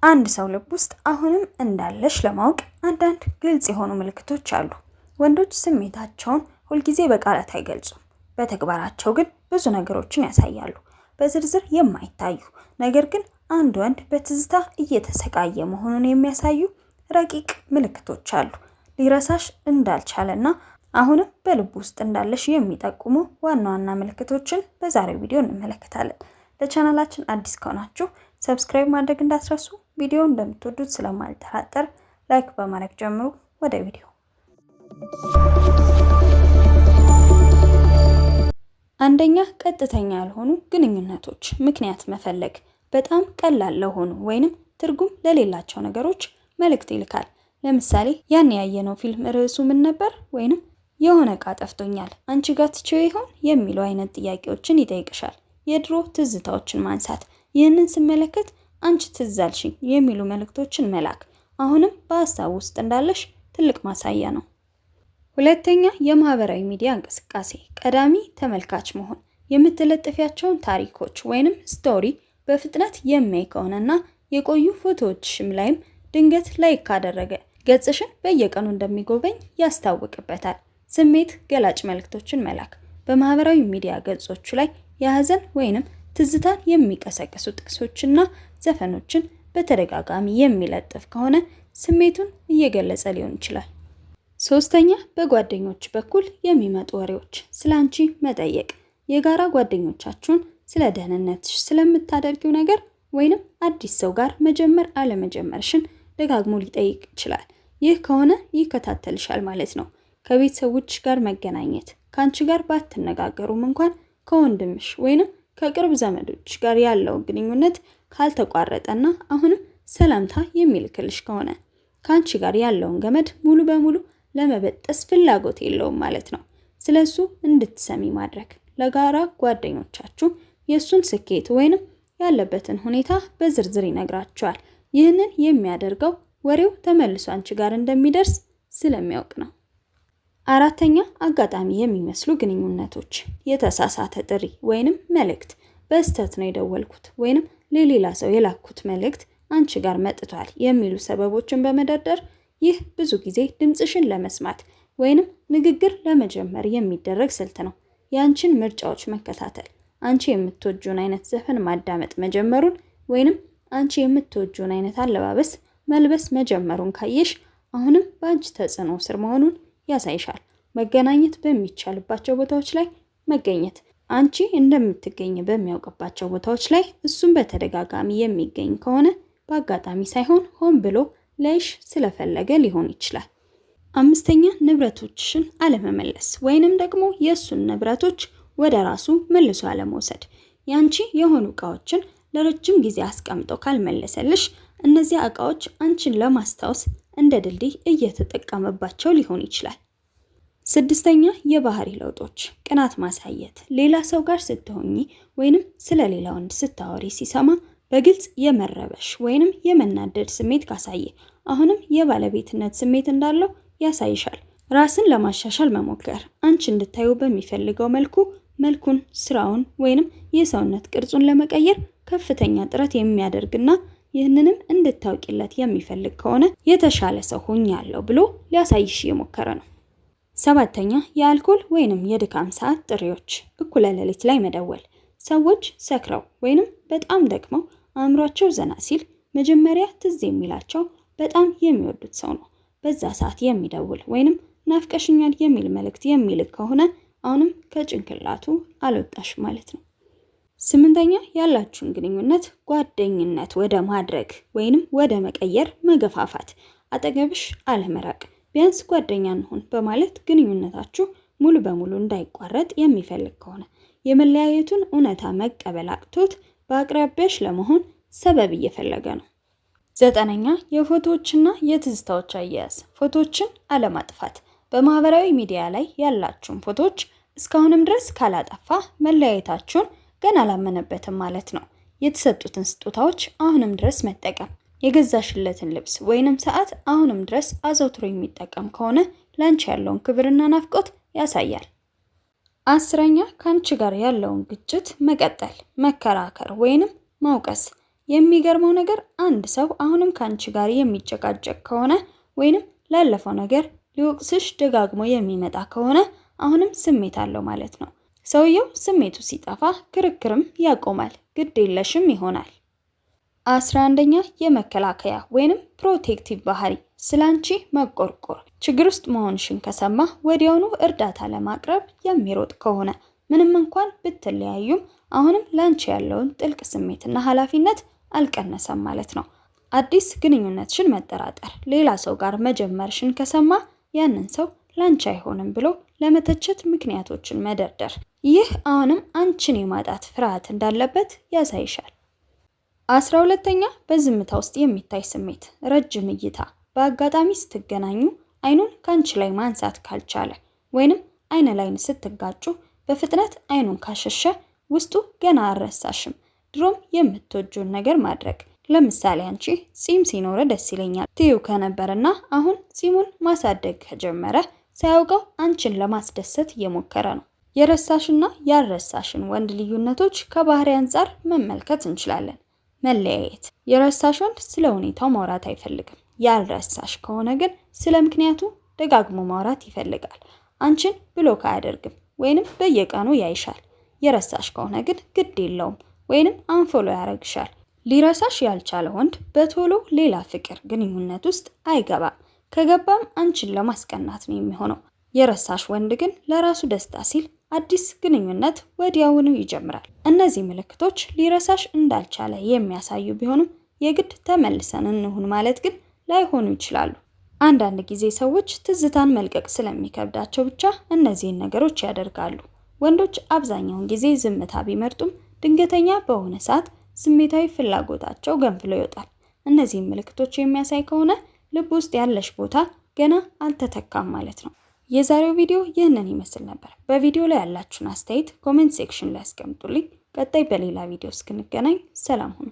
አንድ ሰው ልብ ውስጥ አሁንም እንዳለሽ ለማወቅ አንዳንድ ግልጽ የሆኑ ምልክቶች አሉ። ወንዶች ስሜታቸውን ሁልጊዜ በቃላት አይገልጹም፣ በተግባራቸው ግን ብዙ ነገሮችን ያሳያሉ። በዝርዝር የማይታዩ ነገር ግን አንድ ወንድ በትዝታ እየተሰቃየ መሆኑን የሚያሳዩ ረቂቅ ምልክቶች አሉ። ሊረሳሽ እንዳልቻለና አሁንም በልብ ውስጥ እንዳለሽ የሚጠቁሙ ዋና ዋና ምልክቶችን በዛሬው ቪዲዮ እንመለከታለን። ለቻናላችን አዲስ ከሆናችሁ ሰብስክራይብ ማድረግ እንዳትረሱ። ቪዲዮ እንደምትወዱት ስለማልጠራጠር ላይክ በማድረግ ጀምሩ። ወደ ቪዲዮ። አንደኛ፣ ቀጥተኛ ያልሆኑ ግንኙነቶች ምክንያት መፈለግ። በጣም ቀላል ለሆኑ ወይንም ትርጉም ለሌላቸው ነገሮች መልእክት ይልካል። ለምሳሌ ያን ያየነው ፊልም ርዕሱ ምን ነበር? ወይንም የሆነ ዕቃ ጠፍቶኛል አንቺ ጋር ትቼው ይሆን የሚሉ አይነት ጥያቄዎችን ይጠይቅሻል። የድሮ ትዝታዎችን ማንሳት። ይህንን ስመለከት አንቺ ትዝ አልሽኝ የሚሉ መልእክቶችን መላክ አሁንም በሀሳብ ውስጥ እንዳለሽ ትልቅ ማሳያ ነው። ሁለተኛ፣ የማህበራዊ ሚዲያ እንቅስቃሴ ቀዳሚ ተመልካች መሆን። የምትለጥፊያቸውን ታሪኮች ወይንም ስቶሪ በፍጥነት የሚያይ ከሆነና የቆዩ ፎቶዎችሽም ላይም ድንገት ላይክ ካደረገ ገጽሽን በየቀኑ እንደሚጎበኝ ያስታውቅበታል። ስሜት ገላጭ መልእክቶችን መላክ። በማህበራዊ ሚዲያ ገጾቹ ላይ የሀዘን ወይንም ትዝታን የሚቀሰቅሱ ጥቅሶችና ዘፈኖችን በተደጋጋሚ የሚለጥፍ ከሆነ ስሜቱን እየገለጸ ሊሆን ይችላል። ሶስተኛ፣ በጓደኞች በኩል የሚመጡ ወሬዎች ስላንቺ መጠየቅ። የጋራ ጓደኞቻችሁን ስለ ደህንነትሽ፣ ስለምታደርጊው ነገር ወይንም አዲስ ሰው ጋር መጀመር አለመጀመርሽን ደጋግሞ ሊጠይቅ ይችላል። ይህ ከሆነ ይከታተልሻል ማለት ነው። ከቤተሰቦች ጋር መገናኘት። ከአንቺ ጋር ባትነጋገሩም እንኳን ከወንድምሽ ወይንም ከቅርብ ዘመዶች ጋር ያለው ግንኙነት ካልተቋረጠና አሁንም ሰላምታ የሚልክልሽ ከሆነ ከአንቺ ጋር ያለውን ገመድ ሙሉ በሙሉ ለመበጠስ ፍላጎት የለውም ማለት ነው። ስለሱ እንድትሰሚ ማድረግ። ለጋራ ጓደኞቻችሁ የሱን ስኬት ወይንም ያለበትን ሁኔታ በዝርዝር ይነግራቸዋል። ይህንን የሚያደርገው ወሬው ተመልሶ አንቺ ጋር እንደሚደርስ ስለሚያውቅ ነው። አራተኛ፣ አጋጣሚ የሚመስሉ ግንኙነቶች። የተሳሳተ ጥሪ ወይንም መልእክት። በስተት ነው የደወልኩት ወይንም ለሌላ ሰው የላኩት መልእክት አንቺ ጋር መጥቷል የሚሉ ሰበቦችን በመደርደር ይህ ብዙ ጊዜ ድምጽሽን ለመስማት ወይንም ንግግር ለመጀመር የሚደረግ ስልት ነው። የአንቺን ምርጫዎች መከታተል። አንቺ የምትወጂውን አይነት ዘፈን ማዳመጥ መጀመሩን ወይንም አንቺ የምትወጂውን አይነት አለባበስ መልበስ መጀመሩን ካየሽ አሁንም በአንቺ ተጽዕኖ ስር መሆኑን ያሳይሻል። መገናኘት በሚቻልባቸው ቦታዎች ላይ መገኘት። አንቺ እንደምትገኝ በሚያውቅባቸው ቦታዎች ላይ እሱም በተደጋጋሚ የሚገኝ ከሆነ በአጋጣሚ ሳይሆን ሆን ብሎ ላይሽ ስለፈለገ ሊሆን ይችላል። አምስተኛ፣ ንብረቶችሽን አለመመለስ ወይንም ደግሞ የእሱን ንብረቶች ወደ ራሱ መልሶ አለመውሰድ። ያንቺ የሆኑ እቃዎችን ለረጅም ጊዜ አስቀምጦ ካልመለሰልሽ እነዚያ እቃዎች አንቺን ለማስታወስ እንደ ድልድይ እየተጠቀመባቸው ሊሆን ይችላል። ስድስተኛ፣ የባህሪ ለውጦች ቅናት ማሳየት። ሌላ ሰው ጋር ስትሆኚ ወይንም ስለ ሌላ ወንድ ስታወሪ ሲሰማ በግልጽ የመረበሽ ወይንም የመናደድ ስሜት ካሳየ አሁንም የባለቤትነት ስሜት እንዳለው ያሳይሻል። ራስን ለማሻሻል መሞከር። አንቺ እንድታዩ በሚፈልገው መልኩን፣ ስራውን ወይንም የሰውነት ቅርጹን ለመቀየር ከፍተኛ ጥረት የሚያደርግና ይህንንም እንድታውቂለት የሚፈልግ ከሆነ የተሻለ ሰው ሆኛለሁ ብሎ ሊያሳይሽ እየሞከረ ነው። ሰባተኛ፣ የአልኮል ወይንም የድካም ሰዓት ጥሪዎች። እኩለ ሌሊት ላይ መደወል። ሰዎች ሰክረው ወይንም በጣም ደክመው አእምሯቸው ዘና ሲል መጀመሪያ ትዝ የሚላቸው በጣም የሚወዱት ሰው ነው። በዛ ሰዓት የሚደውል ወይንም ናፍቀሽኛል የሚል መልእክት የሚልክ ከሆነ አሁንም ከጭንቅላቱ አልወጣሽ ማለት ነው። ስምንተኛ፣ ያላችሁን ግንኙነት ጓደኝነት ወደ ማድረግ ወይንም ወደ መቀየር መገፋፋት። አጠገብሽ አለመራቅ። ቢያንስ ጓደኛ እንሁን በማለት ግንኙነታችሁ ሙሉ በሙሉ እንዳይቋረጥ የሚፈልግ ከሆነ የመለያየቱን እውነታ መቀበል አቅቶት በአቅራቢያሽ ለመሆን ሰበብ እየፈለገ ነው። ዘጠነኛ፣ የፎቶዎችና የትዝታዎች አያያዝ። ፎቶዎችን አለማጥፋት። በማህበራዊ ሚዲያ ላይ ያላችሁን ፎቶዎች እስካሁንም ድረስ ካላጠፋ መለያየታችሁን ገና አላመነበትም ማለት ነው። የተሰጡትን ስጦታዎች አሁንም ድረስ መጠቀም። የገዛሽለትን ልብስ ወይንም ሰዓት አሁንም ድረስ አዘውትሮ የሚጠቀም ከሆነ ላንቺ ያለውን ክብርና ናፍቆት ያሳያል። አስረኛ፣ ካንቺ ጋር ያለውን ግጭት መቀጠል፣ መከራከር ወይንም ማውቀስ። የሚገርመው ነገር አንድ ሰው አሁንም ካንቺ ጋር የሚጨቃጨቅ ከሆነ ወይንም ላለፈው ነገር ሊወቅስሽ ደጋግሞ የሚመጣ ከሆነ አሁንም ስሜት አለው ማለት ነው። ሰውየው ስሜቱ ሲጠፋ ክርክርም ያቆማል፣ ግድ የለሽም ይሆናል። 11ኛ የመከላከያ ወይንም ፕሮቴክቲቭ ባህሪ፣ ስላንቺ መቆርቆር። ችግር ውስጥ መሆንሽን ከሰማ ወዲያውኑ እርዳታ ለማቅረብ የሚሮጥ ከሆነ ምንም እንኳን ብትለያዩም አሁንም ላንቺ ያለውን ጥልቅ ስሜትና ኃላፊነት አልቀነሰም ማለት ነው። አዲስ ግንኙነትሽን መጠራጠር፣ ሌላ ሰው ጋር መጀመርሽን ከሰማ ያንን ሰው ላንቺ አይሆንም ብሎ ለመተቸት ምክንያቶችን መደርደር። ይህ አሁንም አንቺን የማጣት ፍርሃት እንዳለበት ያሳይሻል። 12ኛ በዝምታ ውስጥ የሚታይ ስሜት፣ ረጅም እይታ። በአጋጣሚ ስትገናኙ አይኑን ካንቺ ላይ ማንሳት ካልቻለ ወይንም አይን ላይን ስትጋጩ በፍጥነት አይኑን ካሸሸ ውስጡ ገና አልረሳሽም ድሮም የምትወጂውን ነገር ማድረግ። ለምሳሌ አንቺ ጺም ሲኖረ ደስ ይለኛል ትዩ ከነበርና አሁን ጺሙን ማሳደግ ከጀመረ ሳያውቀው አንቺን ለማስደሰት እየሞከረ ነው። የረሳሽና ያልረሳሽን ወንድ ልዩነቶች ከባህሪ አንጻር መመልከት እንችላለን። መለያየት፣ የረሳሽ ወንድ ስለ ሁኔታው ማውራት አይፈልግም። ያልረሳሽ ከሆነ ግን ስለ ምክንያቱ ደጋግሞ ማውራት ይፈልጋል። አንቺን ብሎክ አያደርግም ወይንም በየቀኑ ያይሻል። የረሳሽ ከሆነ ግን ግድ የለውም ወይንም አንፎሎ ያረግሻል። ሊረሳሽ ያልቻለ ወንድ በቶሎ ሌላ ፍቅር ግንኙነት ውስጥ አይገባም። ከገባም አንቺን ለማስቀናት ነው የሚሆነው። የረሳሽ ወንድ ግን ለራሱ ደስታ ሲል አዲስ ግንኙነት ወዲያውኑ ይጀምራል። እነዚህ ምልክቶች ሊረሳሽ እንዳልቻለ የሚያሳዩ ቢሆኑም የግድ ተመልሰን እንሁን ማለት ግን ላይሆኑ ይችላሉ። አንዳንድ ጊዜ ሰዎች ትዝታን መልቀቅ ስለሚከብዳቸው ብቻ እነዚህን ነገሮች ያደርጋሉ። ወንዶች አብዛኛውን ጊዜ ዝምታ ቢመርጡም ድንገተኛ በሆነ ሰዓት ስሜታዊ ፍላጎታቸው ገንፍሎ ይወጣል። እነዚህን ምልክቶች የሚያሳይ ከሆነ ልብ ውስጥ ያለሽ ቦታ ገና አልተተካም ማለት ነው። የዛሬው ቪዲዮ ይህንን ይመስል ነበር። በቪዲዮ ላይ ያላችሁን አስተያየት ኮሜንት ሴክሽን ላይ አስቀምጡልኝ። ቀጣይ በሌላ ቪዲዮ እስክንገናኝ ሰላም ሁኑ።